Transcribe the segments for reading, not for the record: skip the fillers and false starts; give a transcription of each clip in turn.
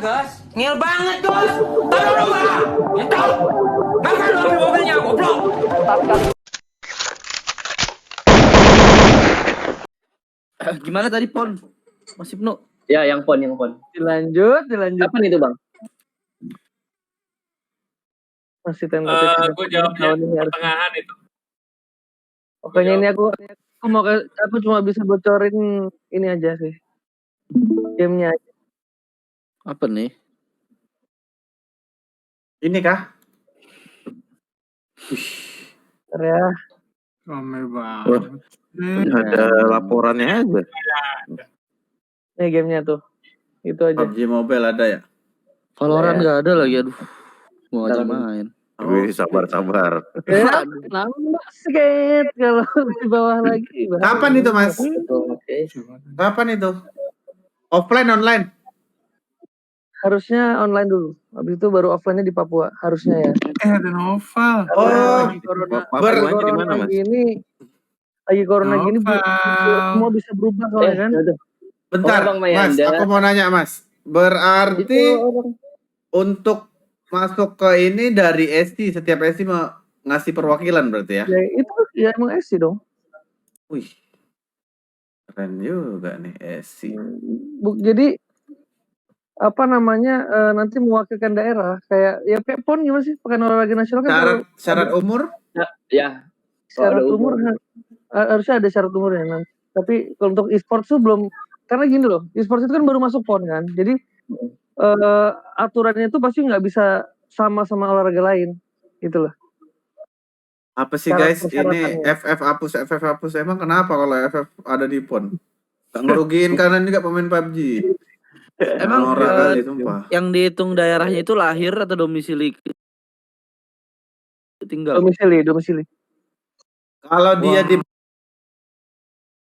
Gas. Ngil banget, Gus. Tolong dong, Pak. Entah. Makan lu ambil mobilnya, goblok. Gimana tadi Pon? Mas Ibnu? Ya, yang pon. Dilanjut. Kapan itu, Bang? Masih tentatif. Gue jawabnya pertengahan itu. Pokoknya ini aku cuma bisa bocorin ini aja sih. Gamenya aja. Apa nih? Ini kah? Ya. Rame banget. Ada laporannya aja. Ini gamenya tuh. Itu aja. PUBG Mobile ada ya? Valorant nggak ada lagi, aduh. Mau aja main. Wih, sabar. Ya, lama sedikit kalau di bawah lagi. Kapan itu, Mas? Oke. Kapan itu? Offline, online? Harusnya online dulu. Habis itu baru offline-nya di Papua. Harusnya ya. Ada novel. Oh, Papuanya di mana, Mas? Lagi corona gini Novel. semua bisa berubah soalnya kan. bentar, Bang Mas. Mayanda. Aku mau nanya, Mas. Berarti untuk masuk ke ini dari SC, setiap SC mau ngasih perwakilan berarti ya? Ya itu ya emang SC dong. Wih, keren juga nih SC. Jadi apa namanya nanti mewakilkan daerah kayak ya kayak PON gimana sih Pekan Olahraga Nasional kan Syarat umur? Ya. syarat ada umur harusnya ada syarat umurnya nanti. Tapi kalau untuk e-sports tuh belum, karena gini loh, e-sports itu kan baru masuk PON kan. Jadi aturannya itu pasti nggak bisa sama olahraga lain gitu loh. Apa sih guys? Ini FF hapus. Emang kenapa kalau FF ada di PON? Gak ngerugiin kanan juga pemain PUBG. Emang Norak kali, sumpah. yang dihitung daerahnya itu lahir atau domisili? Tinggal. Domisili. Kalau dia di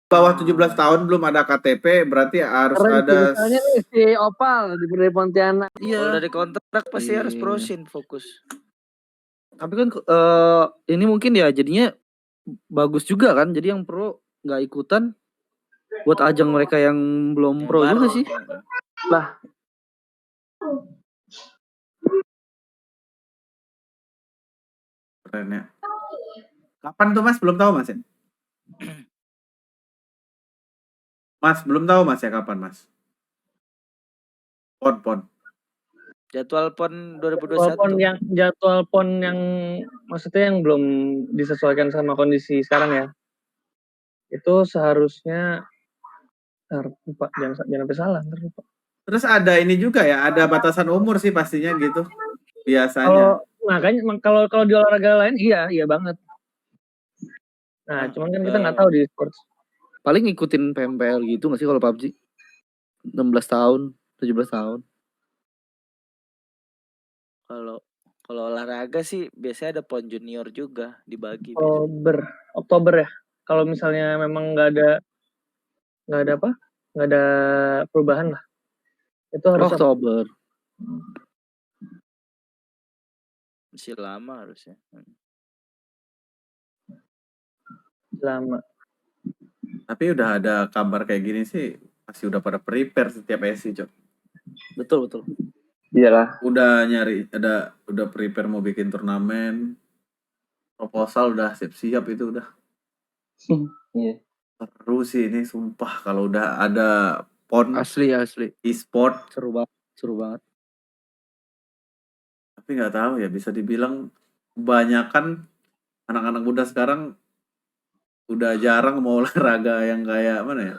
bawah 17 tahun belum ada KTP, berarti harus Keren, ada. misalnya nih si Opal dari Pontianak. Iya. Kalau dari kontrak pasti Iya. harus prosin fokus. Tapi kan ini mungkin ya jadinya bagus juga kan. Jadi yang pro nggak ikutan buat ajang mereka yang belum pro Baru. juga sih. Lah, Keren ya. Kapan tuh Mas? Belum tahu Mas ya? Mas, belum tahu Mas ya kapan Mas? PON. Jadwal PON 2021. jadwal PON yang maksudnya yang belum disesuaikan sama kondisi sekarang ya. Itu seharusnya lupa, jangan sampai salah, lupa. Terus ada ini juga ya, ada batasan umur sih pastinya gitu. Biasanya. Kalau makanya kalau di olahraga lain iya banget. Nah, cuman kan kita nggak tahu di sports. Paling ngikutin PMPL gitu nggak sih kalau PUBG? 16 tahun, 17 tahun. Kalau olahraga sih biasanya ada PON junior juga dibagi. Oktober ya. Kalau misalnya memang nggak ada perubahan lah. Itu harus Oktober. Masih lama harusnya. lama. Tapi udah ada kabar kayak gini sih, pasti udah pada prepare setiap SC, Cok. Betul. Iyalah. Udah nyari, udah prepare mau bikin turnamen, proposal udah siap-siap itu udah. Iya. Seru sih ini sumpah kalau udah ada PON Asli. e-sport. Seru banget. Tapi nggak tahu ya, bisa dibilang kebanyakan anak-anak muda sekarang udah jarang mau olahraga yang kayak mana ya?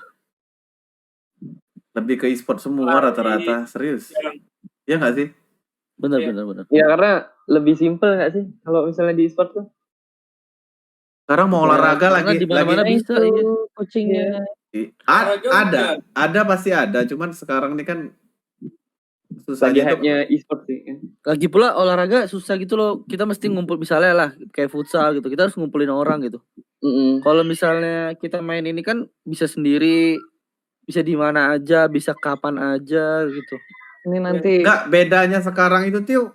Lebih ke e-sport semua rata-rata, serius. Iya nggak sih? Bener. Ya karena lebih simpel nggak sih kalau misalnya di e-sport tuh? Sekarang mau olahraga lagi di mana-mana bisa. Iya. Coachingnya. Ada pasti ada, cuman sekarang ini kan susah Lagi gitu. hype-nya e-sport sih. Lagi pula olahraga susah gitu loh. Kita mesti ngumpul misalnya lah kayak futsal gitu. Kita harus ngumpulin orang gitu. Kalau misalnya kita main ini kan bisa sendiri, bisa di mana aja, bisa kapan aja gitu. Ini nanti Enggak, bedanya sekarang itu Tiu,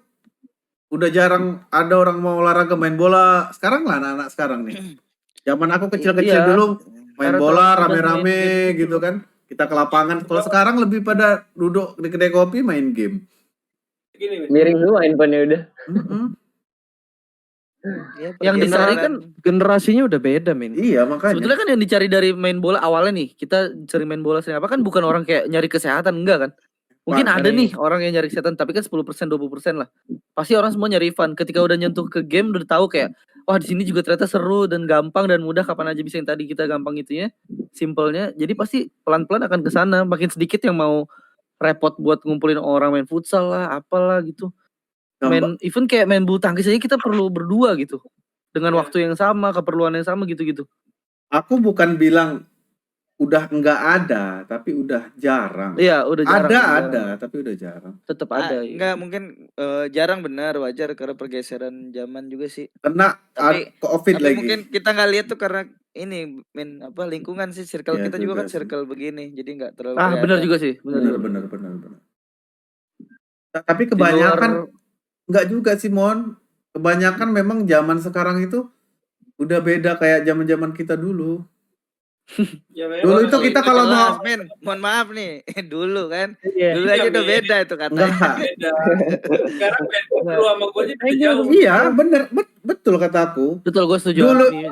udah jarang ada orang mau olahraga main bola. Sekarang lah anak-anak sekarang nih. Zaman aku kecil-kecil Iya. dulu main Karena bola tahun rame-rame 2000 gitu kan. kita ke lapangan. Kalau sekarang lebih pada duduk di kedai kopi main game. Gini, Min. Miring semua handphonenya udah. Mm-mm. Ya, Yang dicari pergeseran. kan Generasinya udah beda, Min. Iya makanya. sebetulnya kan yang dicari dari main bola awalnya nih, kita sering main bola sering apa kan bukan orang kayak nyari kesehatan, enggak kan? Mungkin Wah, ada dari- nih orang yang nyari kesehatan tapi kan 10% 20% lah. Pasti orang semua nyari fun. Ketika udah nyentuh ke game udah tahu kayak wah di sini juga ternyata seru dan gampang dan mudah, kapan aja bisa yang tadi kita gampang itunya, simpelnya. Jadi pasti pelan-pelan akan ke sana, makin sedikit yang mau repot buat ngumpulin orang main futsal lah, apalah gitu. Main even kayak main bulu tangkis aja kita perlu berdua gitu. Dengan waktu yang sama, keperluan yang sama gitu-gitu. Aku bukan bilang udah nggak ada, tapi udah jarang. Iya, udah jarang. Ada, tapi udah jarang. Tetap ada. Iya. Enggak, mungkin jarang benar, wajar karena pergeseran zaman juga sih. Kena Tapi- COVID Tapi lagi. mungkin kita nggak lihat tuh karena ini lingkungan sih, circle Ya, kita juga kan juga sih. circle begini, jadi nggak terlalu Ah, benar kelihatan. juga sih, benar. Bener. Tapi kebanyakan nggak juga sih, Mon. Kebanyakan memang zaman sekarang itu udah beda kayak zaman-zaman kita dulu. Ya, memang Dulu itu kita kalau Jelas, mau men, mohon maaf nih, dulu kan, Iya. dulu aja udah beda itu katanya. enggak. beda. Sekarang lu sama gue aja beda jauh. Iya, bener, betul kataku. Betul, gue setuju.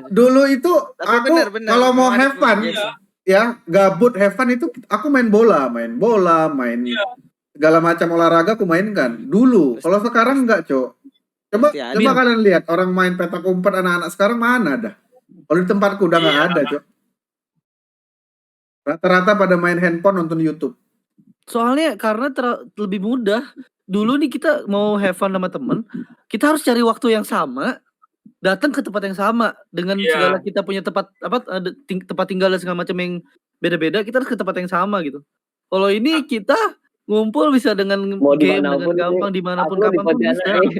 Dulu itu Tapi aku benar, kalau mau ada have fun, yes. ya gabut have fun itu aku main bola, main Iya. segala macam olahraga aku mainkan dulu. Kalau sekarang enggak, Cok. Coba Pasti ada. coba kalian lihat orang main petak umpet anak-anak sekarang mana ada? Kalau di tempatku udah nggak Iya. ada, Cok. Rata-rata pada main handphone nonton YouTube. Soalnya karena lebih mudah. Dulu nih kita mau have fun sama temen, kita harus cari waktu yang sama, datang ke tempat yang sama dengan Iya. segala kita punya tempat tempat tinggal dan segala macam yang beda-beda, kita harus ke tempat yang sama gitu. Kalau ini kita ngumpul bisa dengan Mau game dimanapun dengan gampang sih. dimanapun Aku di kapanpun bisa. Pontianak.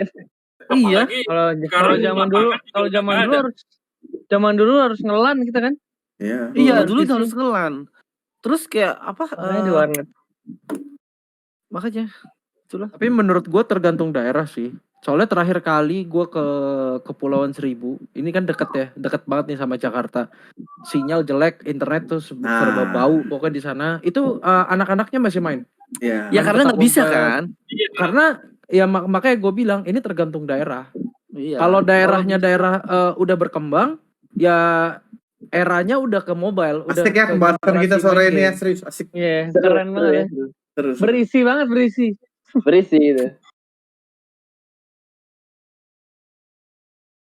Iya. Apalagi Kalau sekarang zaman lapangan dulu, juga kalau udah zaman nggak dulu ada. harus ngelan kita kan. Iya. Iya, Harus dulu di harus ngelan. Terus kayak apa? Makanya di warnet. Makanya itulah. Tapi menurut gue tergantung daerah sih. Soalnya terakhir kali gue ke Kepulauan Seribu, ini kan deket ya, deket banget nih sama Jakarta. Sinyal jelek, internet tuh serba bau. Pokoknya di sana itu anak-anaknya masih main. Iya. Ya karena nggak bisa Umpet. kan. Iya. Karena ya makanya gue bilang ini tergantung daerah. Iya. Kalau daerahnya daerah udah berkembang, ya eranya udah ke mobile. Udah Asik ya ke pembahasan kita generasi sore main ini ya, game. serius asik Iya, keren banget ya. terus. Berisi banget, berisi. Berisi gitu.